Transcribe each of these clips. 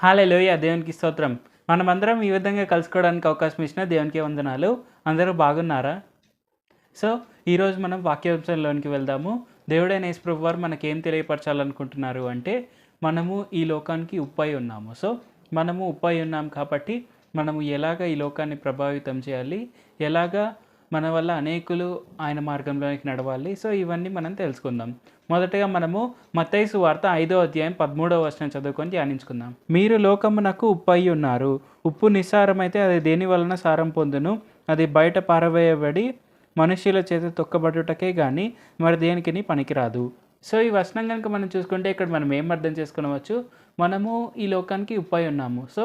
హల్లెలూయా! దేవునికి స్తోత్రం. మనమందరం ఈ విధంగా కలుసుకోవడానికి అవకాశం ఇచ్చిన దేవునికి వందనాలు. అందరూ బాగున్నారా? సో, ఈరోజు మనం వాక్యాంశంలోనికి వెళ్దాము. దేవుడైన యేసు ప్రభువారు మనకేం తెలియపరచాలనుకుంటున్నారు అంటే, మనము ఈ లోకానికి ఉప్పై ఉన్నాము. సో, మనము ఉప్పై ఉన్నాం కాబట్టి, మనము ఎలాగ ఈ లోకాన్ని ప్రభావితం చేయాలి? ఎలాగా మన వల్ల అనేకులు ఆయన మార్గంలోనికి నడవాలి? సో, ఇవన్నీ మనం తెలుసుకుందాం. మొదటగా మనము మత్తయి సువార్త 5వ అధ్యాయం 13వ వచనం చదువుకొని ధ్యానించుకుందాం. మీరు లోకమునకు ఉప్పై ఉన్నారు. ఉప్పు నిస్సారమైతే అది దేని వలన సారం పొందును? అది బయట పారవేయబడి మనుష్యుల చేత తొక్కబడుటకే గాని మరి దేనికిని పనికిరాదు. సో, ఈ వచనం కనుక మనం చూసుకుంటే ఇక్కడ మనం ఏం అర్థం చేసుకునవచ్చు? మనము ఈ లోకానికి ఉప్పై ఉన్నాము. సో,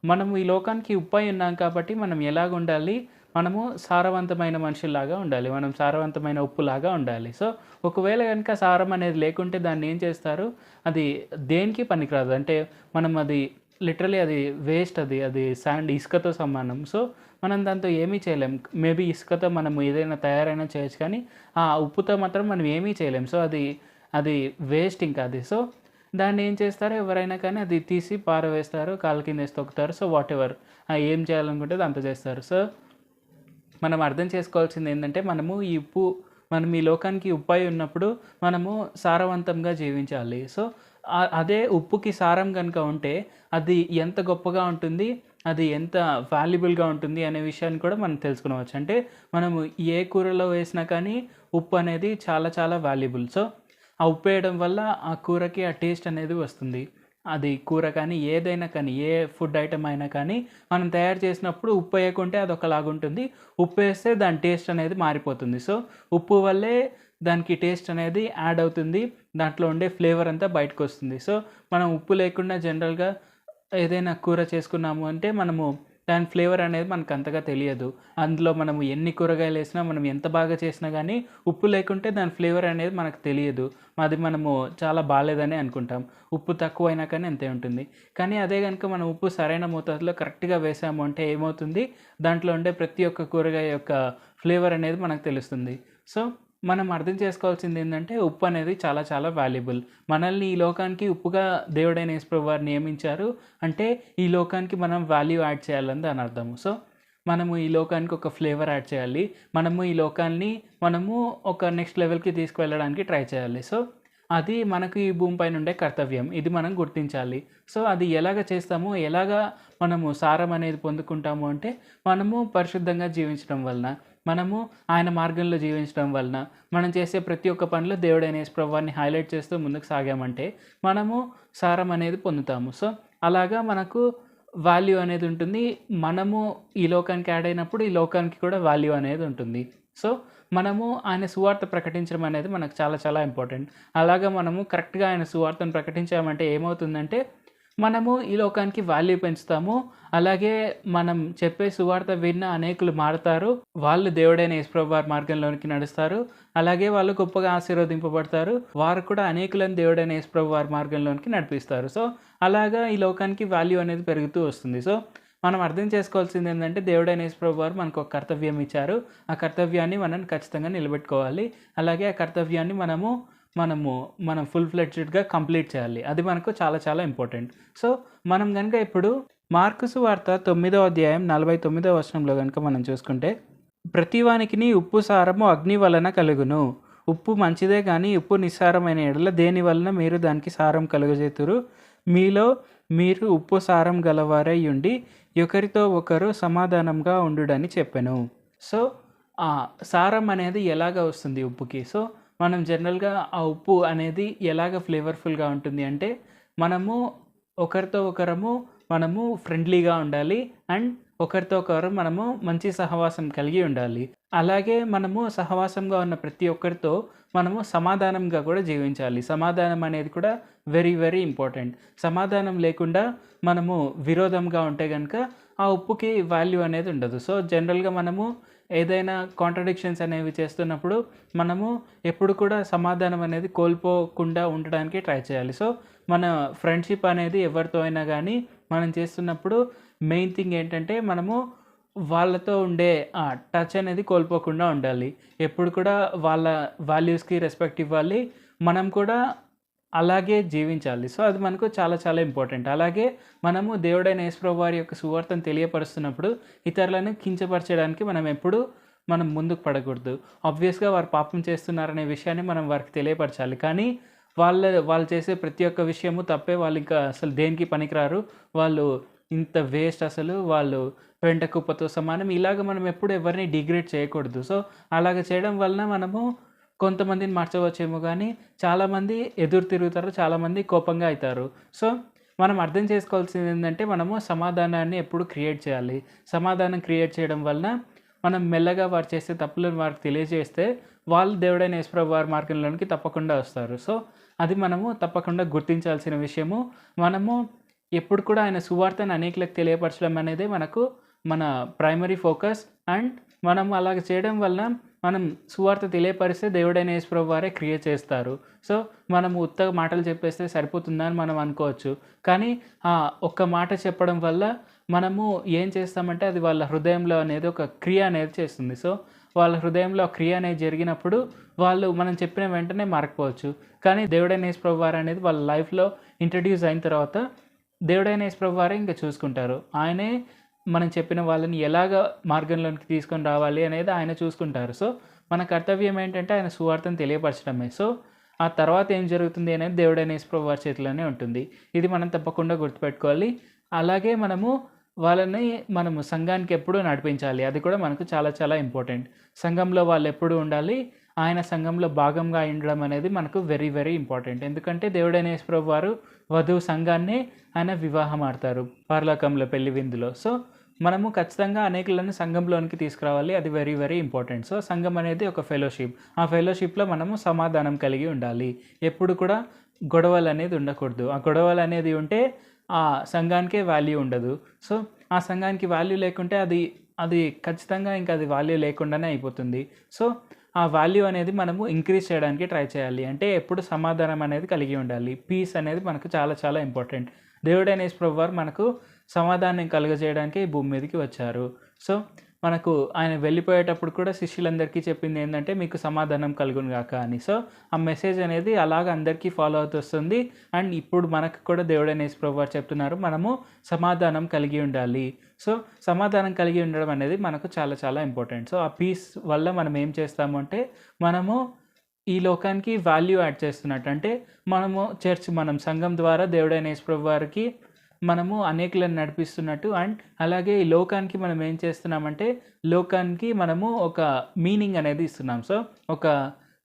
మనము ఈ లోకానికి ఉప్పై ఉన్నాం కాబట్టి మనం ఎలాగుండాలి? మనము సారవంతమైన మనుషుల్లాగా ఉండాలి. మనం సారవంతమైన ఉప్పులాగా ఉండాలి. సో, ఒకవేళ గనుక సారం అనేది లేకుంటే దాన్ని ఏం చేస్తారు? అది దేనికి పనికిరాదు. అంటే మనం అది లిటరల్లీ అది వేస్ట్ అది శాండ్ ఇసుకతో సమానం. సో, మనం దాంతో ఏమీ చేయలేం. మేబీ ఇసుకతో మనము ఏదైనా తయారైనా చేయొచ్చు కానీ, ఆ ఉప్పుతో మాత్రం మనం ఏమీ చేయలేం. సో, అది వేస్ట్ ఇంకా అది. సో, దాన్ని ఏం చేస్తారు ఎవరైనా కానీ అది తీసి పారవేస్తారు, కాళ్ళ కిందేసి తొక్కుతారు. సో, వాటెవర్ ఏం చేయాలనుకుంటే అంత చేస్తారు. సో, మనం అర్థం చేసుకోవాల్సింది ఏంటంటే మనం ఈ లోకానికి ఉప్పై ఉన్నప్పుడు మనము సారవంతంగా జీవించాలి. సో, అదే ఉప్పుకి సారం కనుక ఉంటే అది ఎంత గొప్పగా ఉంటుంది, అది ఎంత వాల్యుబుల్‌గా ఉంటుంది అనే విషయాన్ని కూడా మనం తెలుసుకునవచ్చు. అంటే మనము ఏ కూరలో వేసినా కానీ ఉప్పు అనేది చాలా చాలా వాల్యుబుల్. సో, ఆ ఉప్పు వేయడం వల్ల ఆ కూరకి ఆ టేస్ట్ అనేది వస్తుంది. అది కూర కానీ, ఏదైనా కానీ, ఏ ఫుడ్ ఐటెమ్ అయినా కానీ మనం తయారు చేసినప్పుడు ఉప్పు వేయకుంటే అదొకలాగుంటుంది. ఉప్పు వేస్తే దాని టేస్ట్ అనేది మారిపోతుంది. సో, ఉప్పు వల్లే దానికి టేస్ట్ అనేది యాడ్ అవుతుంది. దాంట్లో ఉండే ఫ్లేవర్ అంతా బయటకొస్తుంది. సో, మనం ఉప్పు లేకుండా జనరల్‌గా ఏదైనా కూర చేసుకున్నాము అంటే మనము దాని ఫ్లేవర్ అనేది మనకు అంతగా తెలియదు. అందులో మనము ఎన్ని కూరగాయలేసినా, మనం ఎంత బాగా చేసినా గానీ, ఉప్పు లేకుంటే దాని ఫ్లేవర్ అనేది మనకు తెలియదు. అది మనము చాలా బాలేదనే అనుకుంటాం. ఉప్పు తక్కువైనా కానీ అంతే ఉంటుంది. కానీ అదే గనుక మనం ఉప్పు సరైన మోతాదులో కరెక్ట్‌గా వేసాము అంటే ఏమవుతుంది? దాంట్లో ఉండే ప్రతి ఒక్క కూరగాయ యొక్క ఫ్లేవర్ అనేది మనకు తెలుస్తుంది. సో, మనం అర్థం చేసుకోవాల్సింది ఏందంటే ఉప్పు అనేది చాలా చాలా వాల్యుబుల్. మనల్ని ఈ లోకానికి ఉప్పుగా దేవుడైన యేసు ప్రభువారు నియమించారు. అంటే ఈ లోకానికి మనం వాల్యూ యాడ్ చేయాలని దాని అర్థము. సో, మనము ఈ లోకానికి ఒక ఫ్లేవర్ యాడ్ చేయాలి. మనము ఈ లోకాన్ని ఒక నెక్స్ట్ లెవెల్‌కి తీసుకువెళ్ళడానికి ట్రై చేయాలి. సో, అది మనకు ఈ భూమి పైన ఉండే కర్తవ్యం. ఇది మనం గుర్తించాలి. సో, అది ఎలాగ చేస్తాము? ఎలాగా మనము సారం అనేది పొందుకుంటాము అంటే మనము పరిశుద్ధంగా జీవించడం వలన, మనము ఆయన మార్గంలో జీవించడం వలన, మనం చేసే ప్రతి ఒక్క పనిలో దేవుడైన యేసు ప్రభువారిని హైలైట్ చేస్తూ ముందుకు సాగామంటే మనము సారం అనేది పొందుతాము. సో, అలాగా మనకు వాల్యూ అనేది ఉంటుంది. మనము ఈ లోకానికి యాడ్ అయినప్పుడు ఈ లోకానికి కూడా వాల్యూ అనేది ఉంటుంది. సో, మనము ఆయన సువార్త ప్రకటించడం అనేది మనకు చాలా చాలా ఇంపార్టెంట్. అలాగా మనము కరెక్ట్‌గా ఆయన సువార్తను ప్రకటించామంటే ఏమవుతుందంటే, మనము ఈ లోకానికి వాల్యూ పెంచుతాము. అలాగే మనం చెప్పే సువార్త విన్న అనేకులు మారతారు. వాళ్ళు దేవుడైన యేసు ప్రభువారి మార్గంలోనికి నడుస్తారు. అలాగే వాళ్ళు గొప్పగా ఆశీర్వదింపబడతారు. వారు కూడా అనేకులను దేవుడైన యేసు ప్రభువారి మార్గంలోనికి నడిపిస్తారు. సో, అలాగా ఈ లోకానికి వాల్యూ అనేది పెరుగుతూ వస్తుంది. సో, మనం అర్థం చేసుకోవాల్సింది ఏంటంటే దేవుడైన యేసు ప్రభువారు మనకు ఒక కర్తవ్యం ఇచ్చారు. ఆ కర్తవ్యాన్ని మనం ఖచ్చితంగా నిలబెట్టుకోవాలి. అలాగే ఆ కర్తవ్యాన్ని మనం ఫుల్ ఫ్లెడ్జ్డ్‌గా కంప్లీట్ చేయాలి. అది మనకు చాలా చాలా ఇంపార్టెంట్. సో, మనం గనుక ఇప్పుడు మార్కు సువార్త 9వ అధ్యాయం 49వ వచనంలో గనుక మనం చూసుకుంటే, ప్రతివానికిని ఉప్పు సారము అగ్ని వలన కలుగును. ఉప్పు మంచిదే గాని ఉప్పు నిస్సారమైన యెడల దేని వలన మీరు దానికి సారం కలుగజేతురు? మీలో మీరు ఉప్పు సారం గలవారై ఉండి ఒకరితో ఒకరు సమాధానంగా ఉండుడని చెప్పెను. సో, ఆ సారం అనేది ఎలాగ వస్తుంది ఉప్పుకి? సో, మనం జనరల్‌గా ఆ ఉప్పు అనేది ఎలాగ ఫ్లేవర్‌ఫుల్‌గా ఉంటుంది అంటే, ఒకరితో మనము ఫ్రెండ్లీగా ఉండాలి. అండ్ ఒకరితో ఒకరు మనము మంచి సహవాసం కలిగి ఉండాలి. అలాగే మనము సహవాసంగా ఉన్న ప్రతి ఒక్కరితో మనము సమాధానంగా కూడా జీవించాలి. సమాధానం అనేది కూడా వెరీ వెరీ ఇంపార్టెంట్. సమాధానం లేకుండా మనము విరోధంగా ఉంటే గనుక ఆ ఉప్పుకి వాల్యూ అనేది ఉండదు. సో, జనరల్‌గా మనము ఏదైనా కాంట్రడిక్షన్స్ అనేవి చేస్తున్నప్పుడు మనము ఎప్పుడు కూడా సమాధానం అనేది కోల్పోకుండా ఉండడానికి ట్రై చేయాలి. సో, మన ఫ్రెండ్‌షిప్ అనేది ఎవరితో అయినా గానీ మనం చేస్తున్నప్పుడు మెయిన్ థింగ్ ఏంటంటే మనము వాళ్ళతో ఉండే టచ్ అనేది కోల్పోకుండా ఉండాలి. ఎప్పుడు కూడా వాళ్ళ వాల్యూస్‌కి రెస్పెక్ట్ ఇవ్వాలి. మనం కూడా అలాగే జీవించాలి. సో, అది మనకు చాలా చాలా ఇంపార్టెంట్. అలాగే మనము దేవుడైన యేసుప్రభు వారి యొక్క సువార్తను తెలియపరుస్తున్నప్పుడు ఇతరులను కించపరచడానికి మనం ముందుకు పడకూడదు. ఆబ్వియస్‌గా వారు పాపం చేస్తున్నారనే విషయాన్ని మనం వారికి తెలియపరచాలి. కానీ వాళ్ళు చేసే ప్రతి ఒక్క విషయము తప్పే. వాళ్ళింకా అసలు దేనికి పనికిరారు. వాళ్ళు ఇంత వేస్ట్ అసలు. వాళ్ళు పెంట కుప్పతో సమానం. ఇలాగ మనం ఎప్పుడు ఎవరిని డిగ్రేడ్ చేయకూడదు. సో, అలాగ చేయడం వలన మనము కొంతమందిని మార్చవచ్చేమో గానీ, చాలామంది ఎదురు తిరుగుతారు. చాలామంది కోపంగా అయితారు. సో, మనం అర్థం చేసుకోవాల్సింది ఏందంటే, మనము సమాధానాన్ని ఎప్పుడు క్రియేట్ చేయాలి. సమాధానం క్రియేట్ చేయడం వలన మనం మెల్లగా వారు చేసే తప్పులను వారికి తెలియజేస్తే, వాళ్ళు దేవుడైన యేసుప్రభు వారి మార్గంలోనికి తప్పకుండా వస్తారు. సో, అది మనము తప్పకుండా గుర్తించాల్సిన విషయము. మనము ఎప్పుడు కూడా ఆయన సువార్తను అనేకులకు తెలియపరచడం అనేదే మన ప్రైమరీ ఫోకస్. అండ్ మనం అలాగ చేయడం వలన మనం సువార్త తెలియపరిస్తే దేవుడైన యేసుప్రభు వారే క్రియ చేస్తారు. సో, మనము ఉత్తగా మాటలు చెప్పేస్తే సరిపోతుందని మనం అనుకోవచ్చు. కానీ ఒక్క మాట చెప్పడం వల్ల మనము ఏం చేస్తామంటే అది వాళ్ళ హృదయంలో అనేది ఒక క్రియ అనేది చేస్తుంది. సో, వాళ్ళ హృదయంలో ఆ క్రియ అనేది జరిగినప్పుడు వాళ్ళు మనం చెప్పిన వెంటనే మారకపోవచ్చు. కానీ దేవుడైన యేసుప్రభు వారు అనేది వాళ్ళ లైఫ్‌లో ఇంట్రడ్యూస్ అయిన తర్వాత దేవుడైన యేసుప్రభు వారే ఇంక చూసుకుంటారు. ఆయనే మనం చెప్పిన వాళ్ళని ఎలాగా మార్గంలోనికి తీసుకొని రావాలి అనేది ఆయన చూసుకుంటారు. సో, మన కర్తవ్యం ఏంటంటే ఆయన సువార్తను తెలియపరచడమే. సో, ఆ తర్వాత ఏం జరుగుతుంది అనేది దేవుడైన యేసుప్రభు వారి చేతిలోనే ఉంటుంది. ఇది మనం తప్పకుండా గుర్తుపెట్టుకోవాలి. అలాగే మనము సంఘానికి ఎప్పుడూ నడిపించాలి. అది కూడా మనకు చాలా చాలా ఇంపార్టెంట్. సంఘంలో వాళ్ళు ఎప్పుడూ ఉండాలి. ఆయన సంఘంలో భాగంగా ఉండడం అనేది మనకు వెరీ వెరీ ఇంపార్టెంట్. ఎందుకంటే దేవుడైన యేసుప్రభు వారు వధువు సంఘాన్నే ఆయన వివాహం ఆడతారు పరలోకంలో పెళ్లి విందులో. సో, మనము ఖచ్చితంగా అనేకులను సంఘంలోనికి తీసుకురావాలి. అది వెరీ వెరీ ఇంపార్టెంట్. సో, సంఘం అనేది ఒక ఫెలోషిప్. ఆ ఫెలోషిప్‌లో మనము సమాధానం కలిగి ఉండాలి. ఎప్పుడు కూడా గొడవలు అనేది ఉండకూడదు. ఆ గొడవలు అనేది ఉంటే ఆ సంఘానికే వాల్యూ ఉండదు. సో, ఆ సంఘానికి వాల్యూ లేకుంటే అది ఖచ్చితంగా ఇంకా అది వాల్యూ లేకుండానే అయిపోతుంది. సో, ఆ వాల్యూ అనేది మనము ఇంక్రీజ్ చేయడానికి ట్రై చేయాలి. అంటే ఎప్పుడు సమాధానం అనేది కలిగి ఉండాలి. పీస్ అనేది మనకు చాలా చాలా ఇంపార్టెంట్. దేవుడైన యేసుప్రభు వారు మనకు సమాధానం కలుగజేయడానికి ఈ భూమి మీదకి వచ్చారు. సో, మనకు ఆయన వెళ్ళిపోయేటప్పుడు కూడా శిష్యులందరికీ చెప్పింది ఏంటంటే, మీకు సమాధానం కలుగును గాక అని. సో, ఆ మెసేజ్ అనేది అలాగ అందరికీ ఫాలో అవుతూ వస్తుంది. అండ్ ఇప్పుడు మనకు కూడా దేవుడైన యేసుప్రభు వారు చెప్తున్నారు, మనము సమాధానం కలిగి ఉండాలి. సో, సమాధానం కలిగి ఉండడం అనేది మనకు చాలా చాలా ఇంపార్టెంట్. సో, ఆ పీస్ వల్ల మనం ఏం చేస్తాము అంటే, మనము ఈ లోకానికి వాల్యూ యాడ్ చేస్తున్నట్టు. అంటే మనం సంఘం ద్వారా దేవుడైన యేసుప్రభు వారికి మనము అనేకులను నడిపిస్తున్నట్టు. అండ్ అలాగే ఈ లోకానికి మనం ఏం చేస్తున్నామంటే, లోకానికి మనము ఒక మీనింగ్ అనేది ఇస్తున్నాం. సో, ఒక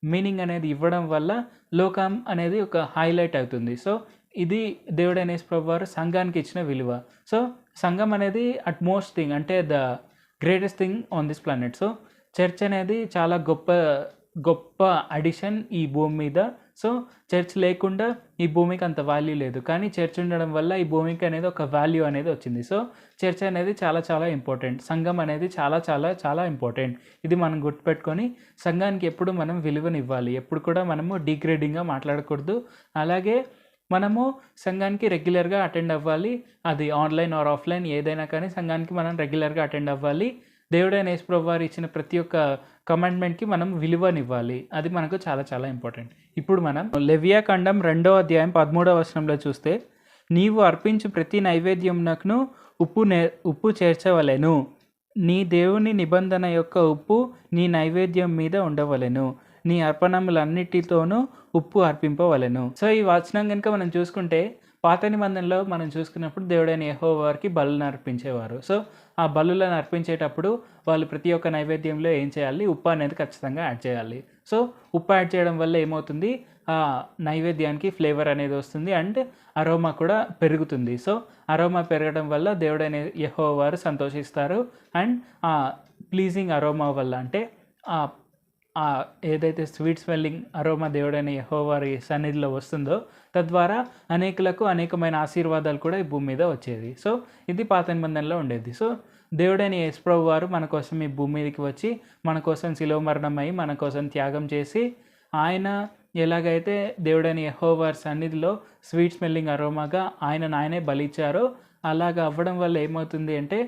మీనింగ్ అనేది ఇవ్వడం వల్ల లోకం అనేది ఒక హైలైట్ అవుతుంది. సో, ఇది దేవుడైన యేసుప్రభు వారు సంఘానికి ఇచ్చిన విలువ. సో, సంఘం అనేది అట్‌మోస్ట్ థింగ్, అంటే the greatest thing on this planet. So, church అనేది చాలా గొప్ప అడిషన్ ఈ భూమి మీద. సో, చర్చ్ లేకుండా ఈ భూమికి అంత వాల్యూ లేదు. కానీ చర్చ్ ఉండడం వల్ల ఈ భూమికి అనేది ఒక వాల్యూ అనేది వచ్చింది. సో, చర్చ్ అనేది చాలా చాలా ఇంపార్టెంట్. సంఘం అనేది చాలా చాలా చాలా ఇంపార్టెంట్. ఇది మనం గుర్తుపెట్టుకొని సంఘానికి ఎప్పుడు మనం విలువనివ్వాలి. ఎప్పుడు కూడా మనము డిగ్రేడింగ్‌గా మాట్లాడకూడదు. అలాగే మనము సంఘానికి రెగ్యులర్‌గా అటెండ్ అవ్వాలి. అది ఆన్‌లైన్ ఆర్ ఆఫ్‌లైన్ ఏదైనా కానీ సంఘానికి మనం రెగ్యులర్‌గా అటెండ్ అవ్వాలి. దేవుడైన యేసుప్రభు వారు ఇచ్చిన ప్రతి ఒక్క కమాండ్మెంట్‌కి మనం విలువనివ్వాలి. అది మనకు చాలా చాలా ఇంపార్టెంట్. ఇప్పుడు మనం లెవియాకాండం 2వ అధ్యాయం 13వ వచనంలో చూస్తే, నీవు అర్పించు ప్రతి నైవేద్యమునకును ఉప్పు చేర్చవలెను. నీ దేవుని నిబంధన యొక్క ఉప్పు నీ నైవేద్యం మీద ఉండవలెను. నీ అర్పణములన్నిటితోనూ ఉప్పు అర్పింపవలెను. సో, ఈ వచనం కనుక మనం చూసుకుంటే, పాత నిబంధనలో మనం చూసుకున్నప్పుడు దేవుడైన యెహోవా వారికి బలులను అర్పించేవారు. సో, ఆ బలులను అర్పించేటప్పుడు వాళ్ళు ప్రతి ఒక్క నైవేద్యంలో ఏం చేయాలి? ఉప్పు అనేది ఖచ్చితంగా యాడ్ చేయాలి. సో, ఉప్పు యాడ్ చేయడం వల్ల ఏమవుతుంది? ఆ నైవేద్యానికి ఫ్లేవర్ అనేది వస్తుంది. అండ్ అరోమా కూడా పెరుగుతుంది. సో, అరోమా పెరగడం వల్ల దేవుడైన యెహోవా వారు సంతోషిస్తారు. అండ్ ప్లీజింగ్ అరోమా వల్ల, అంటే ఏదైతే స్వీట్ స్మెల్లింగ్ అరోమా దేవుడైన యెహోవా వారి సన్నిధిలో వస్తుందో, తద్వారా అనేకులకు అనేకమైన ఆశీర్వాదాలు కూడా ఈ భూమి మీద వచ్చేది. సో, ఇది పాత నిబంధనలో ఉండేది. సో, దేవుడైన యేసుప్రభు వారు మన కోసం ఈ భూమి మీదకి వచ్చి మన కోసం శిలువ మరణమై మన కోసం త్యాగం చేసి, ఆయన ఎలాగైతే దేవుడైన యెహోవా వారి సన్నిధిలో స్వీట్ స్మెల్లింగ్ అరోమాగా ఆయనే బలిచ్చారో, అలాగ అవ్వడం వల్ల ఏమవుతుంది అంటే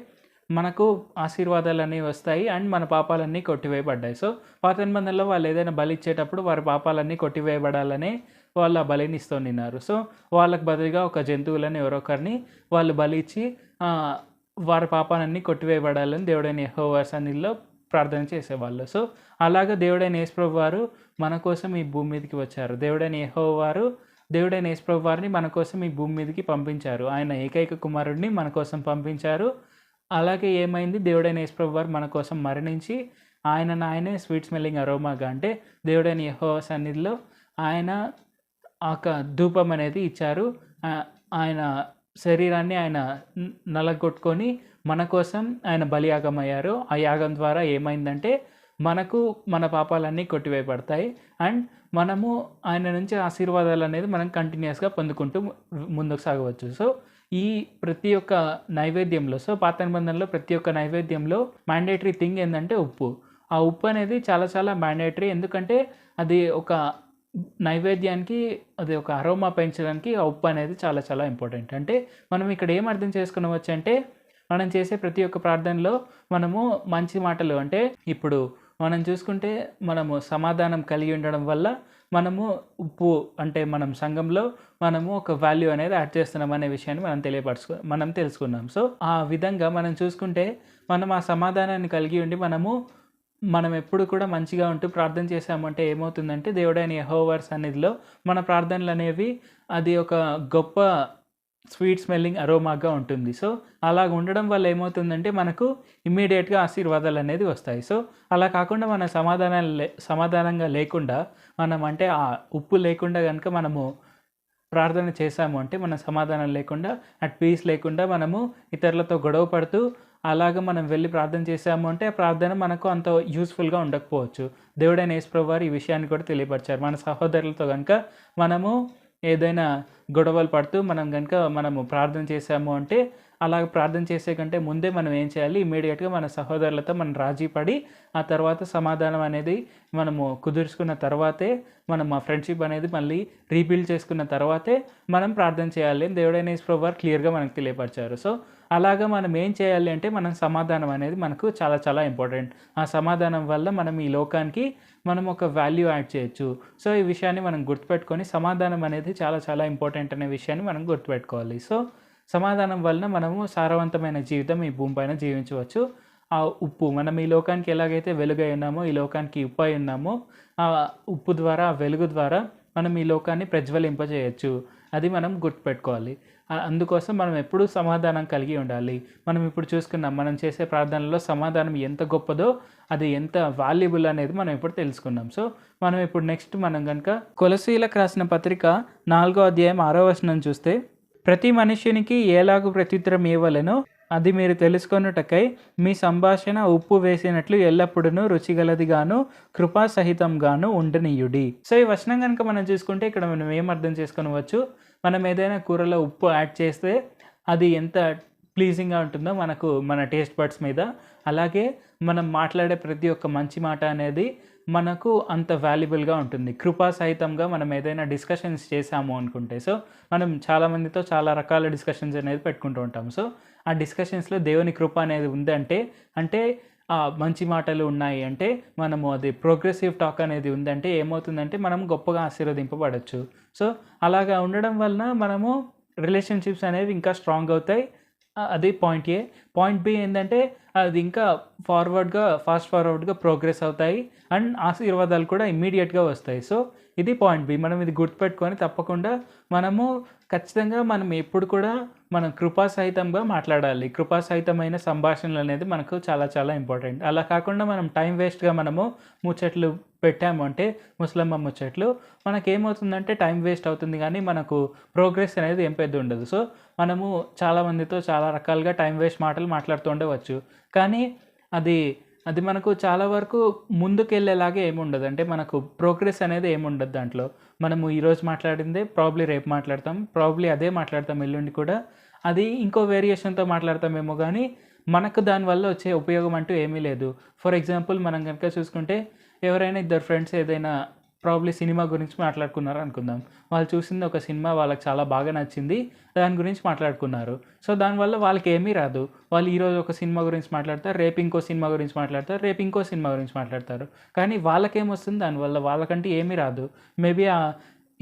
మనకు ఆశీర్వాదాలన్నీ వస్తాయి. అండ్ మన పాపాలన్నీ కొట్టివేయబడ్డాయి. సో, పాత నిబంధనలో వాళ్ళు ఏదైనా బలి ఇచ్చేటప్పుడు వారి పాపాలన్నీ కొట్టివేయబడాలనే వాళ్ళు ఆ బలిని ఇస్తున్నారు. సో వాళ్ళకి బదులుగా ఒక జంతువులను ఎవరో ఒకరిని వాళ్ళు బలి ఇచ్చి వారి పాపాలన్నీ కొట్టివేయబడాలని దేవుడైన యెహోవా సన్నిధిలో ప్రార్థన చేసేవాళ్ళు. సో అలాగా దేవుడైన యేసుప్రభు వారు మన కోసం ఈ భూమి మీదకి వచ్చారు. దేవుడైన యేసుప్రభు వారిని మన కోసం ఈ భూమి మీదకి పంపించారు. ఆయన ఏకైక కుమారుడిని మన కోసం పంపించారు. అలాగే ఏమైంది, దేవుడైన యేసుప్రభు వారు మన కోసం మరణించి ఆయనే స్వీట్ స్మెల్లింగ్ అరోమాగా, అంటే దేవుడైన యెహోవా సన్నిధిలో ఆయన ఒక ధూపం అనేది ఇచ్చారు. ఆయన శరీరాన్ని ఆయన నలగొట్టుకొని మన కోసం ఆయన బలియాగం అయ్యారు. ఆ యాగం ద్వారా ఏమైందంటే మనకు మన పాపాలన్నీ కొట్టివేయబడతాయి అండ్ మనము ఆయన నుంచి ఆశీర్వాదాలు అనేది మనం కంటిన్యూస్గా పొందుకుంటూ ముందుకు సాగవచ్చు. సో ఈ ప్రతి ఒక్క నైవేద్యంలో, సో పాత నిబంధనలో ప్రతి ఒక్క నైవేద్యంలో మ్యాండేటరీ థింగ్ ఏంటంటే ఉప్పు. ఆ ఉప్పు అనేది చాలా చాలా మ్యాండేటరీ. ఎందుకంటే అది ఒక నైవేద్యానికి, అది ఒక అరోమా పెంచడానికి ఆ ఉప్పు అనేది చాలా చాలా ఇంపార్టెంట్. అంటే మనం ఇక్కడ ఏం అర్థం చేసుకునవచ్చు అంటే, మనం చేసే ప్రతి ఒక్క ప్రార్థనలో మనము మంచి మాటలు, అంటే ఇప్పుడు మనం చూసుకుంటే మనము సమాధానం కలిగి ఉండడం వల్ల మనము ఉప్పు, అంటే మనం సంఘంలో మనము ఒక వాల్యూ అనేది యాడ్ చేస్తున్నాం అనే విషయాన్ని మనం తెలుసుకున్నాం. సో ఆ విధంగా మనం చూసుకుంటే మనం ఆ సమాధానాన్ని కలిగి ఉండి మనం ఎప్పుడు కూడా మంచిగా ఉంటూ ప్రార్థన చేసామంటే ఏమవుతుందంటే, దేవుడైన యెహోవా సన్నిధిలో మన ప్రార్థనలు అనేవి అది ఒక గొప్ప స్వీట్ స్మెల్లింగ్ అరోమాగా ఉంటుంది. సో అలా ఉండడం వల్ల ఏమవుతుందంటే మనకు ఇమ్మీడియట్గా ఆశీర్వాదాలు అనేది వస్తాయి. సో అలా కాకుండా మన సమాధానంగా లేకుండా, మనం అంటే ఆ ఉప్పు లేకుండా కనుక మనము ప్రార్థన చేశాము అంటే, మన సమాధానం లేకుండా, అట్ పీస్ లేకుండా మనము ఇతరులతో గొడవ పడుతూ అలాగ మనం వెళ్ళి ప్రార్థన చేసాము అంటే ఆ ప్రార్థన మనకు అంత యూస్ఫుల్గా ఉండకపోవచ్చు. దేవుడైన యేసుప్రభు వారు ఈ విషయాన్ని కూడా తెలియపరిచారు. మన సహోదరులతో కనుక మనము ఏదైనా గొడవలు పడుతూ మనము ప్రార్థన చేసాము అంటే, అలాగ ప్రార్థన చేసే కంటే ముందే మనం ఏం చేయాలి, ఇమ్మీడియట్గా మన సహోదరులతో మనం రాజీ పడి ఆ తర్వాత సమాధానం అనేది మనము కుదుర్చుకున్న తర్వాతే, మనం ఆ ఫ్రెండ్షిప్ అనేది మళ్ళీ రీబిల్డ్ చేసుకున్న తర్వాతే మనం ప్రార్థన చేయాలి అని దేవుడైన యేసుప్రభు వారు క్లియర్గా మనకు తెలియపరిచారు. సో అలాగా మనం ఏం చేయాలి అంటే, మనం సమాధానం అనేది మనకు చాలా చాలా ఇంపార్టెంట్. ఆ సమాధానం వల్ల మనం ఈ లోకానికి మనం ఒక వాల్యూ యాడ్ చేయొచ్చు. సో ఈ విషయాన్ని మనం గుర్తుపెట్టుకొని, సమాధానం అనేది చాలా చాలా ఇంపార్టెంట్ అనే విషయాన్ని మనం గుర్తుపెట్టుకోవాలి. సో సమాధానం వలన మనము సారవంతమైన జీవితం ఈ భూమి పైన జీవించవచ్చు. ఆ ఉప్పు, మనం ఈ లోకానికి ఎలాగైతే వెలుగై ఉన్నామో, ఈ లోకానికి ఉప్పు అయి ఉన్నామో, ఆ ఉప్పు ద్వారా, ఆ వెలుగు ద్వారా మనం ఈ లోకాన్ని ప్రజ్వలింపజేయచ్చు. అది మనం గుర్తుపెట్టుకోవాలి. అందుకోసం మనం ఎప్పుడూ సమాధానం కలిగి ఉండాలి. మనం ఇప్పుడు చూసుకున్నాం, మనం చేసే ప్రార్థనలో సమాధానం ఎంత గొప్పదో, అది ఎంత వాల్యుబుల్ అనేది మనం ఇప్పుడు తెలుసుకున్నాం. సో మనం ఇప్పుడు నెక్స్ట్ మనం కనుక కొలసీలకు రాసిన పత్రిక 4వ అధ్యాయం 6వ వచనం చూస్తే, ప్రతి మనుష్యునికి ఏలాగు ప్రత్యుత్తరం ఇవ్వలెనో అది మీరు తెలుసుకొనుటకై మీ సంభాషణ ఉప్పు వేసినట్లు ఎల్లప్పుడూ రుచిగలదిగాను కృపాసహితంగాను ఉండనీయుడి. సో ఈ వచనం కనుక మనం చూసుకుంటే ఇక్కడ మనం ఏం అర్థం చేసుకొనవచ్చు, మనం ఏదైనా కూరలో ఉప్పు యాడ్ చేస్తే అది ఎంత ప్లీజింగ్గా ఉంటుందో మనకు మన టేస్ట్ బడ్స్ మీద, అలాగే మనం మాట్లాడే ప్రతి ఒక్క మంచి మాట అనేది మనకు అంత వాల్యుబుల్గా ఉంటుంది. కృపాసహితంగా మనం ఏదైనా డిస్కషన్స్ చేసాము అనుకుంటే, సో మనం చాలామందితో చాలా రకాల డిస్కషన్స్ అనేది పెట్టుకుంటూ ఉంటాం. సో ఆ డిస్కషన్స్లో దేవుని కృప అనేది ఉందంటే, అంటే మంచి మాటలు ఉన్నాయి అంటే, మనము అది ప్రోగ్రెసివ్ టాక్ అనేది ఉందంటే ఏమవుతుందంటే మనం గొప్పగా ఆశీర్వదింపబడచ్చు. సో అలాగా ఉండడం వలన మనము రిలేషన్షిప్స్ అనేవి ఇంకా స్ట్రాంగ్ అవుతాయి. అది పాయింట్ ఏ. పాయింట్ బి ఏంటంటే, అది ఇంకా ఫాస్ట్ ఫార్వర్డ్గా ప్రోగ్రెస్ అవుతాయి అండ్ ఆశీర్వాదాలు కూడా ఇమ్మీడియట్గా వస్తాయి. సో ఇది పాయింట్ బి. మనం ఇది గుర్తుపెట్టుకొని తప్పకుండా మనము ఖచ్చితంగా మనం ఎప్పుడు కూడా మనం కృపాసహితంగా మాట్లాడాలి. కృపాసహితమైన సంభాషణలు అనేది మనకు చాలా చాలా ఇంపార్టెంట్. అలా కాకుండా మనం టైం వేస్ట్గా మనము ముచ్చట్లు పెట్టాము అంటే, ముసలమ్మ ముచ్చట్లు, మనకేమవుతుందంటే టైం వేస్ట్ అవుతుంది కానీ మనకు ప్రోగ్రెస్ అనేది ఏం పెద్ద ఉండదు. సో మనము చాలామందితో చాలా రకాలుగా టైం వేస్ట్ మాటలు మాట్లాడుతూ ఉండవచ్చు, కానీ అది మనకు చాలా వరకు ముందుకెళ్ళేలాగే ఏముండదు. అంటే మనకు ప్రోగ్రెస్ అనేది ఏముండదు దాంట్లో. మనము ఈరోజు మాట్లాడిందే ప్రాబ్లీ రేపు మాట్లాడతాం, ప్రాబ్లీ అదే మాట్లాడతాం ఎల్లుండి కూడా, అది ఇంకో వేరియేషన్తో మాట్లాడతామేమో కానీ మనకు దానివల్ల వచ్చే ఉపయోగం అంటూ ఏమీ లేదు. ఫర్ ఎగ్జాంపుల్ మనం కనుక చూసుకుంటే, ఎవరైనా ఇద్దరు ఫ్రెండ్స్ ఏదైనా ప్రాబ్లీ సినిమా గురించి మాట్లాడుకున్నారు అనుకుందాం. వాళ్ళు చూసింది ఒక సినిమా, వాళ్ళకి చాలా బాగా నచ్చింది, దాని గురించి మాట్లాడుకున్నారు. సో దానివల్ల వాళ్ళకి ఏమీ రాదు. వాళ్ళు ఈరోజు ఒక సినిమా గురించి మాట్లాడతారు, రేపు ఇంకో సినిమా గురించి మాట్లాడతారు, రేపు ఇంకో సినిమా గురించి మాట్లాడతారు. కానీ వాళ్ళకేమొస్తుంది దానివల్ల? వాళ్ళకంటే ఏమీ రాదు. మేబీ ఆ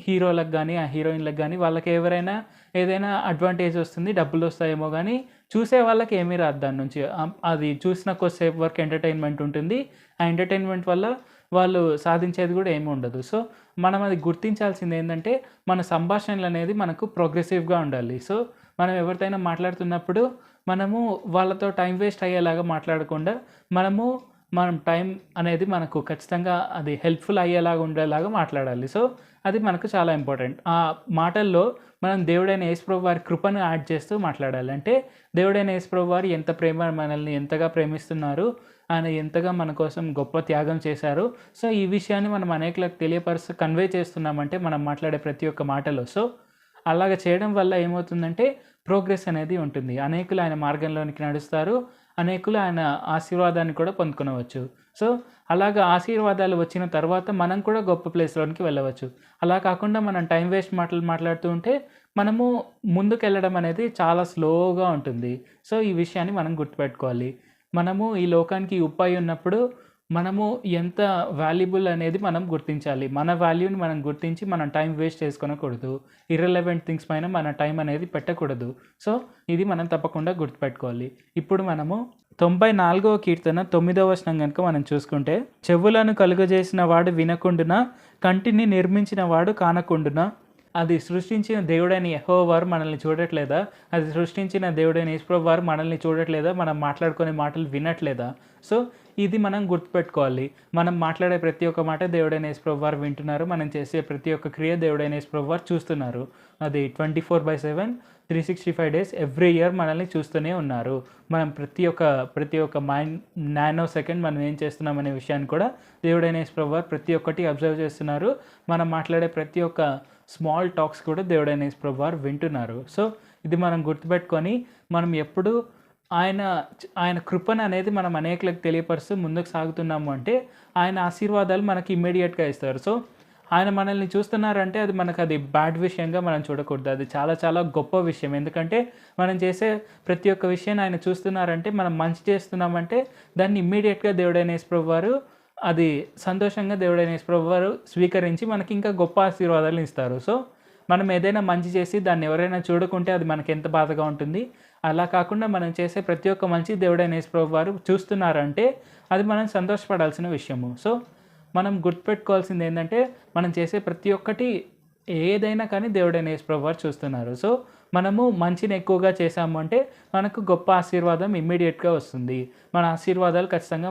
హీరోలకు కానీ ఆ హీరోయిన్లకు కానీ వాళ్ళకి ఎవరైనా ఏదైనా అడ్వాంటేజ్ వస్తుంది, డబ్బులు వస్తాయేమో కానీ చూసే వాళ్ళకి ఏమీ రాదు దాని నుంచి. అది చూసిన కొద్దిసేపు వరకు ఎంటర్టైన్మెంట్ ఉంటుంది. ఆ ఎంటర్టైన్మెంట్ వల్ల వాళ్ళు సాధించేది కూడా ఏమి ఉండదు. సో మనం అది గుర్తించాల్సింది ఏంటంటే మన సంభాషణలు అనేది మనకు ప్రోగ్రెసివ్గా ఉండాలి. సో మనం ఎవరితోనైనా మాట్లాడుతున్నప్పుడు మనము వాళ్ళతో టైం వేస్ట్ అయ్యేలాగా మాట్లాడకుండా మనం టైం అనేది మనకు ఖచ్చితంగా అది హెల్ప్ఫుల్ అయ్యేలాగా ఉండేలాగా మాట్లాడాలి. సో అది మనకు చాలా ఇంపార్టెంట్. ఆ మాటల్లో మనం దేవుడైన యేసుప్రభు వారి కృపను యాడ్ చేస్తూ మాట్లాడాలి. అంటే దేవుడైన యేసుప్రభు వారు ఎంత మనల్ని ఎంతగా ప్రేమిస్తున్నారు, ఆయన ఎంతగా మన కోసం గొప్ప త్యాగం చేశారు. సో ఈ విషయాన్ని మనం అనేకులకు తెలియపరుస్తూ కన్వే చేస్తున్నామంటే మనం మాట్లాడే ప్రతి ఒక్క మాటలో. సో అలాగ చేయడం వల్ల ఏమవుతుందంటే ప్రోగ్రెస్ అనేది ఉంటుంది. అనేకులు ఆయన మార్గంలోనికి నడుస్తారు, అనేకులు ఆయన ఆశీర్వాదాన్ని కూడా పొందుకొనవచ్చు. సో అలాగా ఆశీర్వాదాలు వచ్చిన తర్వాత మనం కూడా గొప్ప ప్లేస్లోనికి వెళ్ళవచ్చు. అలా కాకుండా మనం టైం వేస్ట్ మాటలు మాట్లాడుతూ ఉంటే మనము ముందుకెళ్ళడం అనేది చాలా స్లోగా ఉంటుంది. సో ఈ విషయాన్ని మనం గుర్తుపెట్టుకోవాలి. మనము ఈ లోకానికి ఉప్పు ఉన్నప్పుడు మనము ఎంత వాల్యుబుల్ అనేది మనం గుర్తించాలి. మన వాల్యూని మనం గుర్తించి మనం టైం వేస్ట్ చేసుకోకూడదు. ఇర్రెలవెంట్ థింగ్స్ పైన మన టైం అనేది పెట్టకూడదు. సో ఇది మనం తప్పకుండా గుర్తుపెట్టుకోవాలి. ఇప్పుడు మనము 94వ కీర్తన 9వ వచనం కనుక మనం చూసుకుంటే, చెవులను కలుగజేసిన వాడు వినకుండునా, కంటిని నిర్మించిన వాడు కానకుండునా. అది సృష్టించిన దేవుడైన యెహోవా వారు మనల్ని చూడట్లేదా? అది సృష్టించిన దేవుడైన యేసుప్రభు వారు మనల్ని చూడట్లేదా? మనం మాట్లాడుకునే మాటలు వినట్లేదా? సో ఇది మనం గుర్తుపెట్టుకోవాలి. మనం మాట్లాడే ప్రతి ఒక్క మాట దేవుడైన యేసుప్రభు వారు వింటున్నారు. మనం చేసే ప్రతి ఒక్క క్రియ దేవుడైన యేసుప్రభు వారు చూస్తున్నారు. అది 24/7 365 డేస్ ఎవ్రీ ఇయర్ మనల్ని చూస్తూనే ఉన్నారు. మనం ప్రతి ఒక్క నానో సెకండ్ మనం ఏం చేస్తున్నాం అనే విషయాన్ని కూడా దేవుడైన యేసుప్రభు వారు ప్రతి ఒక్కటి అబ్జర్వ్ చేస్తున్నారు. మనం మాట్లాడే ప్రతి ఒక్క స్మాల్ టాక్స్ కూడా దేవుడైన యేసుప్రభు వారు వింటున్నారు. సో ఇది మనం గుర్తుపెట్టుకొని మనం ఎప్పుడు ఆయన కృపను అనేది మనం అనేకులకు తెలియపరుస్తూ ముందుకు సాగుతున్నాము అంటే ఆయన ఆశీర్వాదాలు మనకి ఇమ్మీడియట్గా ఇస్తారు. సో ఆయన మనల్ని చూస్తున్నారంటే అది బ్యాడ్ విషయంగా మనం చూడకూడదు. అది చాలా చాలా గొప్ప విషయం. ఎందుకంటే మనం చేసే ప్రతి ఒక్క విషయాన్ని ఆయన చూస్తున్నారంటే మనం మంచి చేస్తున్నామంటే దాన్ని ఇమ్మీడియట్గా దేవుడైన యేసుప్రభు వారు అది సంతోషంగా దేవుడైన యేసుప్రభు వారు స్వీకరించి మనకి ఇంకా గొప్ప ఆశీర్వాదాలు ఇస్తారు. సో మనం ఏదైనా మంచి చేసి దాన్ని ఎవరైనా చూడకుంటే అది మనకి ఎంత బాధగా ఉంటుంది. అలా కాకుండా మనం చేసే ప్రతి ఒక్క మంచి దేవుడైన యేసుప్రభు వారు చూస్తున్నారంటే అది మనం సంతోషపడాల్సిన విషయము. సో మనం గుర్తుపెట్టుకోవాల్సింది ఏంటంటే మనం చేసే ప్రతి ఒక్కటి ఏదైనా కానీ దేవుడైన యేసుప్రభు వారు చూస్తున్నారు. సో మనము మంచిని ఎక్కువగా చేసాము అంటే మనకు గొప్ప ఆశీర్వాదం ఇమ్మీడియట్గా వస్తుంది. మన ఆశీర్వాదాలు ఖచ్చితంగా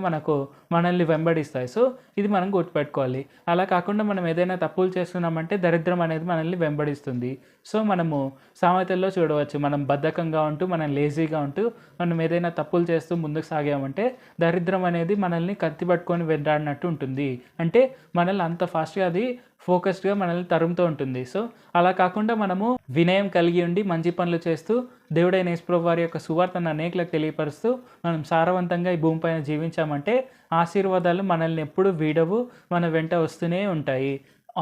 మనల్ని వెంబడిస్తాయి. సో ఇది మనం గుర్తుపెట్టుకోవాలి. అలా కాకుండా మనం ఏదైనా తప్పులు చేస్తున్నామంటే దరిద్రం అనేది మనల్ని వెంబడిస్తుంది. సో మనము సామెతల్లో చూడవచ్చు, మనం బద్ధకంగా ఉంటూ మనం లేజీగా ఉంటూ మనం ఏదైనా తప్పులు చేస్తూ ముందుకు సాగామంటే దరిద్రం అనేది మనల్ని కత్తి పట్టుకొని వెంటాడినట్టు ఉంటుంది. అంటే మనల్ని అంత ఫాస్ట్గా అది ఫోకస్డ్గా మనల్ని తరుముతూ ఉంటుంది. సో అలా కాకుండా మనము వినయం కలిగి ఉండి మంచి పనులు చేస్తూ దేవుడైన యేసుప్రభు వారి యొక్క సువార్తను అనేకులకు తెలియపరుస్తూ మనం సారవంతంగా ఈ భూమిపైన జీవించామంటే ఆశీర్వాదాలు మనల్ని ఎప్పుడు వీడవు, మన వెంట వస్తూనే ఉంటాయి.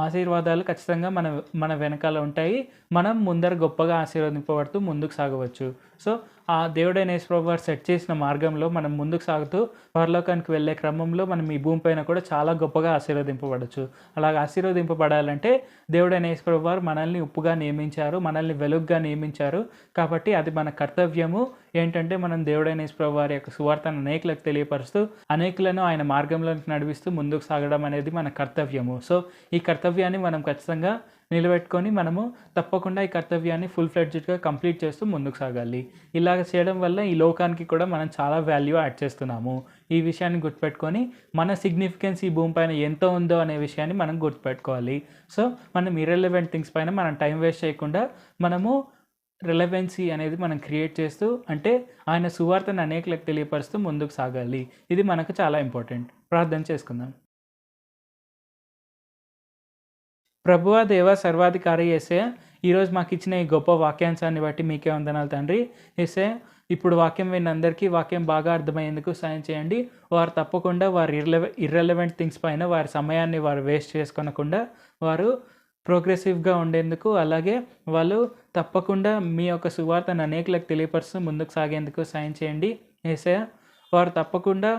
ఆశీర్వాదాలు ఖచ్చితంగా మన వెనకాల ఉంటాయి. మనం ముందర గొప్పగా ఆశీర్వదింపబడుతూ ముందుకు సాగవచ్చు. సో ఆ దేవుడైన యేసుప్రభు వారు సెట్ చేసిన మార్గంలో మనం ముందుకు సాగుతూ పరలోకానికి వెళ్ళే క్రమంలో మనం ఈ భూమిపైన కూడా చాలా గొప్పగా ఆశీర్వదింపబడవచ్చు. అలాగ ఆశీర్వదింపబడాలంటే దేవుడైన యేసుప్రభు వారు మనల్ని ఉప్పుగా నియమించారు, మనల్ని వెలుగుగా నియమించారు. కాబట్టి అది మన కర్తవ్యము ఏంటంటే మనం దేవుడైన యేసుప్రభు వారి యొక్క సువార్తను అనేకులకు తెలియపరుస్తూ అనేకులను ఆయన మార్గంలోకి నడిపిస్తూ ముందుకు సాగడం అనేది మన కర్తవ్యము. సో ఈ కర్తవ్యాన్ని మనం ఖచ్చితంగా నిలబెట్టుకొని మనము తప్పకుండా ఈ కర్తవ్యాన్ని ఫుల్ ఫ్లెడ్జ్డ్గా కంప్లీట్ చేస్తూ ముందుకు సాగాలి. ఇలాగ చేయడం వల్ల ఈ లోకానికి కూడా మనం చాలా వాల్యూ యాడ్ చేస్తున్నాము. ఈ విషయాన్ని గుర్తుపెట్టుకొని మన సిగ్నిఫికెన్స్ ఈ భూమి పైన ఎంత ఉందో అనే విషయాన్ని మనం గుర్తుపెట్టుకోవాలి. సో మనం ఇర్రెలవెంట్ థింగ్స్ పైన మనం టైం వేస్ట్ చేయకుండా మనము రెలవెన్సీ అనేది మనం క్రియేట్ చేస్తూ అంటే ఆయన సువార్తను అనేకులకు తెలియపరుస్తూ ముందుకు సాగాలి. ఇది మనకు చాలా ఇంపార్టెంట్. ప్రార్థన చేసుకుందాం. ప్రభువా దేవ సర్వాధికారి యేసయ్య, ఈరోజు మాకు ఇచ్చిన ఈ గొప్ప వాక్యాంశాన్ని బట్టి మీకే వందనాలు తండ్రి. యేసయ్య, ఇప్పుడు వాక్యం విన్న అందరికీ వాక్యం బాగా అర్థమయ్యేందుకు సాయం చేయండి. వారు తప్పకుండా వారి ఇర్రెలవెంట్ థింగ్స్ పైన వారి సమయాన్ని వారు వేస్ట్ చేసుకోనకుండా వారు ప్రోగ్రెసివ్గా ఉండేందుకు, అలాగే వాళ్ళు తప్పకుండా మీ యొక్క సువార్తను అనేకులకు తెలియపరుస్తూ ముందుకు సాగేందుకు సాయం చేయండి. యేసయ్య, వారు తప్పకుండా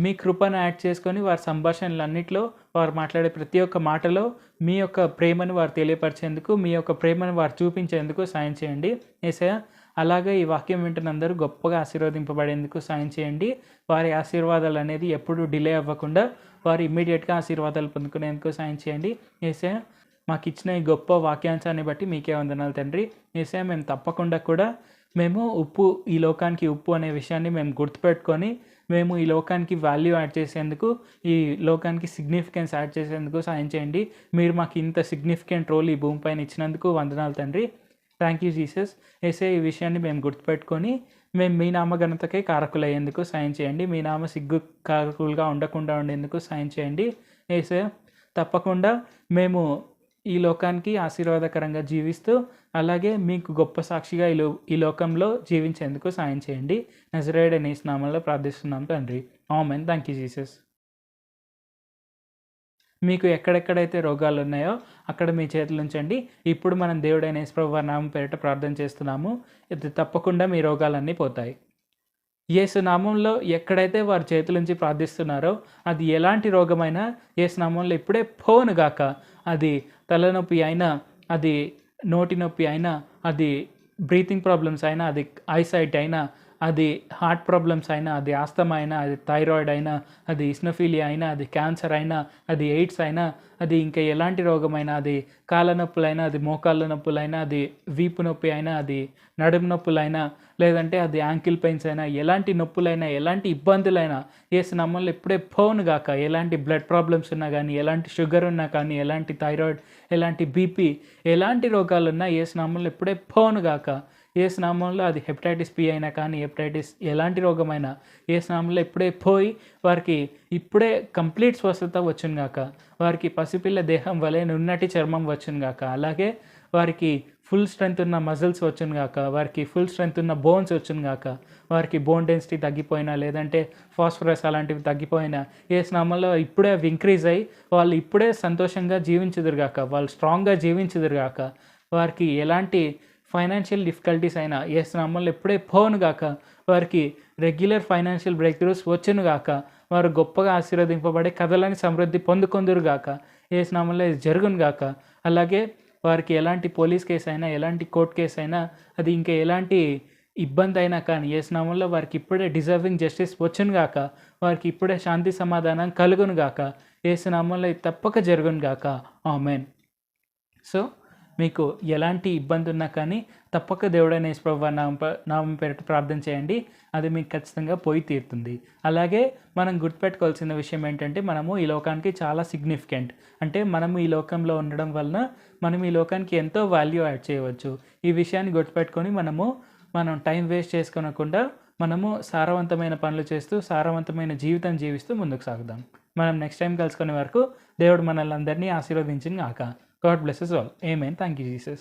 మీ కృపను యాడ్ చేసుకొని వారి సంభాషణలన్నిటిలో వారు మాట్లాడే ప్రతి ఒక్క మాటలో మీ యొక్క ప్రేమను వారు తెలియపరిచేందుకు, మీ యొక్క ప్రేమను వారు చూపించేందుకు సాయం చేయండి యేసయ్య. అలాగే ఈ వాక్యం వింటున్న అందరూ గొప్పగా ఆశీర్వదింపబడేందుకు సాయం చేయండి. వారి ఆశీర్వాదాలు అనేది ఎప్పుడూ డిలే అవ్వకుండా వారు ఇమ్మీడియట్గా ఆశీర్వాదాలు పొందుకునేందుకు సాయం చేయండి యేసయ్య. మాకు ఇచ్చిన ఈ గొప్ప వాక్యాంశాన్ని బట్టి మీకే వందనాలు తండ్రి. యేసయ్య, మేము తప్పకుండా కూడా మేము ఈ లోకానికి ఉప్పు అనే విషయాన్ని మేము గుర్తుపెట్టుకొని మేము ఈ లోకానికి వాల్యూ యాడ్ చేసేందుకు, ఈ లోకానికి సిగ్నిఫికెన్స్ యాడ్ చేసేందుకు సాయం చేయండి. మీరు మాకు ఇంత సిగ్నిఫికెంట్ రోల్ ఈ భూమిపైన ఇచ్చినందుకు వందనాలు తండ్రి. Thank you Jesus. యేసయ్య, ఈ విషయాన్ని మేము గుర్తుపెట్టుకొని మేము మీ నామఘనతకే కారకులయ్యేందుకు సాయం చేయండి. మీ నామ సిగ్గు కారకులుగా ఉండకుండా ఉండేందుకు సాయం చేయండి యేసయ్య. తప్పకుండా మేము ఈ లోకానికి ఆశీర్వాదకరంగా జీవిస్తూ అలాగే మీకు గొప్ప సాక్షిగా ఈ లోకంలో జీవించేందుకు సాయం చేయండి. నజరేయుడైన యేసు నామములో ప్రార్థిస్తున్నాం తండ్రి. ఆమేన్. Thank you Jesus. మీకు ఎక్కడెక్కడైతే రోగాలు ఉన్నాయో అక్కడ మీ చేతులు ఉంచండి. ఇప్పుడు మనం దేవుడైన యేసు ప్రభువు వారి నామం పేరిట ప్రార్థన చేస్తున్నాము. ఇది తప్పకుండా మీ రోగాలన్నీ పోతాయి. యేసు నామంలో ఎక్కడైతే వారి చేతులుంచి ప్రార్థిస్తున్నారో అది ఎలాంటి రోగమైనా యేసు నామంలో ఇప్పుడే పోనుగాక. అది తలనొప్పి అయినా, అది నోటి నొప్పి అయినా, అది బ్రీతింగ్ ప్రాబ్లమ్స్ అయినా, అది ఐసైట్ అయినా, అది హార్ట్ ప్రాబ్లమ్స్ అయినా, అది ఆస్తమా అయినా, అది థైరాయిడ్ అయినా, అది ఇస్నోఫీలియా అయినా, అది క్యాన్సర్ అయినా, అది ఎయిడ్స్ అయినా, అది ఇంకా ఎలాంటి రోగమైనా, అది కాళ్ళ నొప్పులైనా, అది మోకాళ్ళ నొప్పులైనా, అది వీపు నొప్పి అయినా, అది నడుము నొప్పులైనా, లేదంటే అది యాంకిల్ పెయిన్స్ అయినా, ఎలాంటి నొప్పులైనా, ఎలాంటి ఇబ్బందులైనా యేసు నామములో ఇప్పుడే పోనుగాక. ఎలాంటి బ్లడ్ ప్రాబ్లమ్స్ ఉన్నా కానీ, ఎలాంటి షుగర్ ఉన్నా కానీ, ఎలాంటి థైరాయిడ్, ఎలాంటి బీపీ, ఎలాంటి రోగాలున్నా యేసు నామములో ఇప్పుడే పోనుగాక. యేసు నామములో అది హెపటైటిస్ బి అయినా కానీ, హెపటైటిస్ ఎలాంటి రోగమైనా యేసు నామములో ఇప్పుడే పోయి వారికి ఇప్పుడే కంప్లీట్ స్వస్థత వచ్చునుగాక. వారికి పసిపిల్ల దేహం వలె నున్నటి చర్మం వచ్చునుగాక. అలాగే వారికి ఫుల్ స్ట్రెంత్ ఉన్న మజిల్స్ వచ్చునుగాక. వారికి ఫుల్ స్ట్రెంత్ ఉన్న బోన్స్ వచ్చునుగాక. వారికి బోన్ డెన్సిటీ తగ్గిపోయినా, లేదంటే ఫాస్ఫరస్ అలాంటివి తగ్గిపోయినా యేసు నామములో ఇప్పుడే అవి ఇంక్రీజ్ అయ్యి వాళ్ళు ఇప్పుడే సంతోషంగా జీవించుదురుగాక. వాళ్ళు స్ట్రాంగ్గా జీవించుదురుగాక. వారికి ఎలాంటి ఫైనాన్షియల్ డిఫికల్టీస్ అయినా యేసు నామములో ఇప్పుడే పోనుగాక. వారికి రెగ్యులర్ ఫైనాన్షియల్ బ్రేక్ త్రూస్ వచ్చునుగాక. వారు గొప్పగా ఆశీర్వదింపబడే కథలని సమృద్ధి పొందుకొందురుగాక. యేసు నామములో ఇది జరుగునుగాక. అలాగే వారికి ఎలాంటి పోలీస్ కేసు అయినా, ఎలాంటి కోర్టు కేసు అయినా, అది ఇంకా ఎలాంటి ఇబ్బంది అయినా కానీ యేసు నామములో వారికి ఇప్పుడే డిజర్వింగ్ జస్టిస్ వచ్చునుగాక. వారికి ఇప్పుడే శాంతి సమాధానం కలుగునుగాక. యేసు నామములో ఇది తప్పక జరుగునుగాక. ఆమేన్. సో మీకు ఎలాంటి ఇబ్బంది ఉన్నా కానీ తప్పక దేవుడైన యేసు ప్రభువు నామం పేరిట ప్రార్థన చేయండి. అది మీకు ఖచ్చితంగా పోయి తీరుతుంది. అలాగే మనం గుర్తుపెట్టుకోవాల్సిన విషయం ఏంటంటే, మనము ఈ లోకానికి చాలా సిగ్నిఫికెంట్. అంటే మనము ఈ లోకంలో ఉండడం వలన మనం ఈ లోకానికి ఎంతో వాల్యూ యాడ్ చేయవచ్చు. ఈ విషయాన్ని గుర్తుపెట్టుకొని మనం టైం వేస్ట్ చేసుకోనకుండా మనము సారవంతమైన పనులు చేస్తూ, సారవంతమైన జీవితం జీవిస్తూ ముందుకు సాగుదాం. మనం నెక్స్ట్ టైం కలుసుకునే వరకు దేవుడు మనల్ని అందరినీ ఆశీర్వదించును గాక. God bless us all. Amen. Thank you, Jesus.